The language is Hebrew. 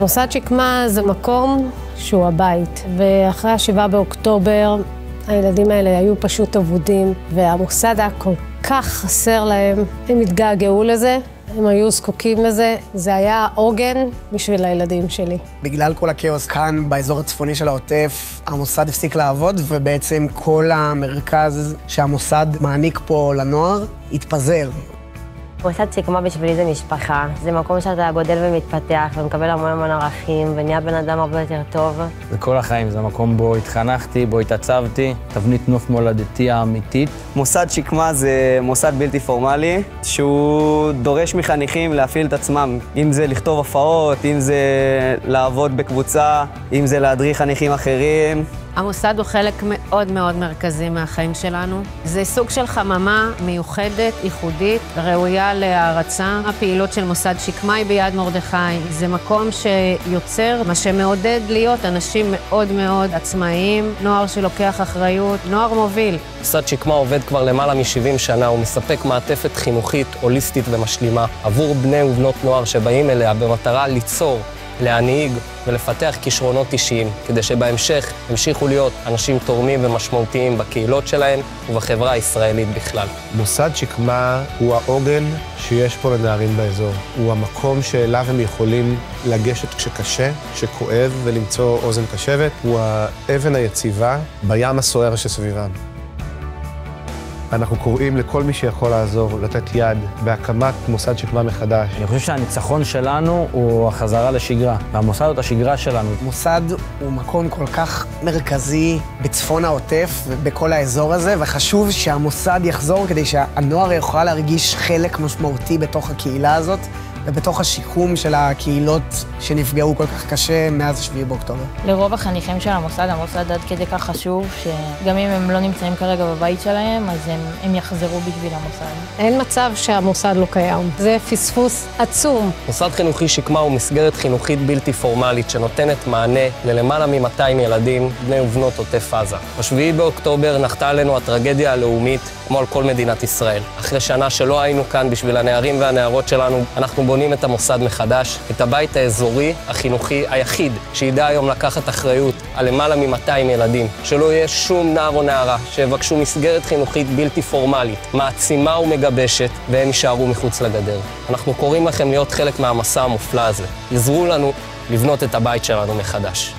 מוסד שקמה זה מקום שהוא הבית, ואחרי 7 באוקטובר הילדים האלה היו פשוט אבודים, והמוסד היה כל כך חסר להם, הם התגעגעו לזה, הם היו זקוקים לזה, זה היה עוגן בשביל הילדים שלי. בגלל כל הכאוס כאן באזור הצפוני של העוטף, המוסד הפסיק לעבוד, ובעצם כל המרכז שהמוסד מעניק פה לנוער התפזר. מוסד שקמה בשבילי זה משפחה. זה מקום שאתה גודל ומתפתח ומקבל המון ערכים ונהיה בן אדם הרבה יותר טוב. זה כל החיים, זה המקום בו התחנכתי, בו התעצבתי, תבנית נוף מולדתי האמיתית. מוסד שקמה זה מוסד בלתי פורמלי, שהוא דורש מחניכים להפעיל את עצמם. אם זה לכתוב הופעות, אם זה לעבוד בקבוצה, אם זה להדריך חניכים אחרים. המוסד הוא חלק מאוד מאוד מרכזי מהחיים שלנו. זה סוג של חממה מיוחדת, ייחודית, ראויה להערצה. הפעילות של מוסד שקמה היא ביד מרדכי. זה מקום שיוצר, מה שמעודד להיות אנשים מאוד מאוד עצמאיים, נוער שלוקח אחריות, נוער מוביל. מוסד שקמה עובד כבר למעלה מ-70 שנה, הוא מספק מעטפת חינוכית, הוליסטית ומשלימה עבור בני ובנות נוער שבאים אליה במטרה ליצור, להנהיג ולפתח כישרונות אישיים, כדי שבהמשך המשיכו להיות אנשים תורמים ומשמעותיים בקהילות שלהם ובחברה הישראלית בכלל. מוסד שקמה הוא העוגן שיש פה לנערים באזור. הוא המקום שאליו הם יכולים לגשת כשקשה, כשכואב ולמצוא אוזן קשבת. הוא האבן היציבה בים הסוער שסביבם. אנחנו קוראים לכל מי שיכול לעזור, לתת יד בהקמת מוסד שקמה מחדש. אני חושב שהניצחון שלנו הוא החזרה לשגרה, והמוסד הוא את השגרה שלנו. מוסד הוא מקום כל כך מרכזי בצפון העוטף ובכל האזור הזה, וחשוב שהמוסד יחזור כדי שהנוער יוכל להרגיש חלק משמעותי בתוך הקהילה הזאת, ובתוך השיקום של הקהילות שנפגעו כל כך קשה מאז 7 באוקטובר. לרוב החניכים של המוסד עד כדי כך חשוב, שגם אם הם לא נמצאים כרגע בבית שלהם, אז הם יחזרו בשביל המוסד. אין מצב שהמוסד לא קיים. זה פספוס עצום. מוסד חינוכי שקמה הוא מסגרת חינוכית בלתי פורמלית שנותנת מענה ללמעלה מ-200 ילדים, בני ובנות עוטף עזה. ב-7 באוקטובר נחתה עלינו הטרגדיה הלאומית, כמו על כל מדינת ישראל. אחרי שנה שלא היינו כאן בשביל הנערים והנערות שלנו, אנחנו בונים את המוסד מחדש, את הבית האזורי החינוכי היחיד שידע היום לקחת אחריות על למעלה מ-200 ילדים, שלא יהיה שום נער או נערה שיבקשו מסגרת חינוכית בלתי פורמלית, מעצימה ומגבשת, והם יישארו מחוץ לגדר. אנחנו קוראים לכם להיות חלק מהמסע המופלא הזה. עזרו לנו לבנות את הבית שלנו מחדש.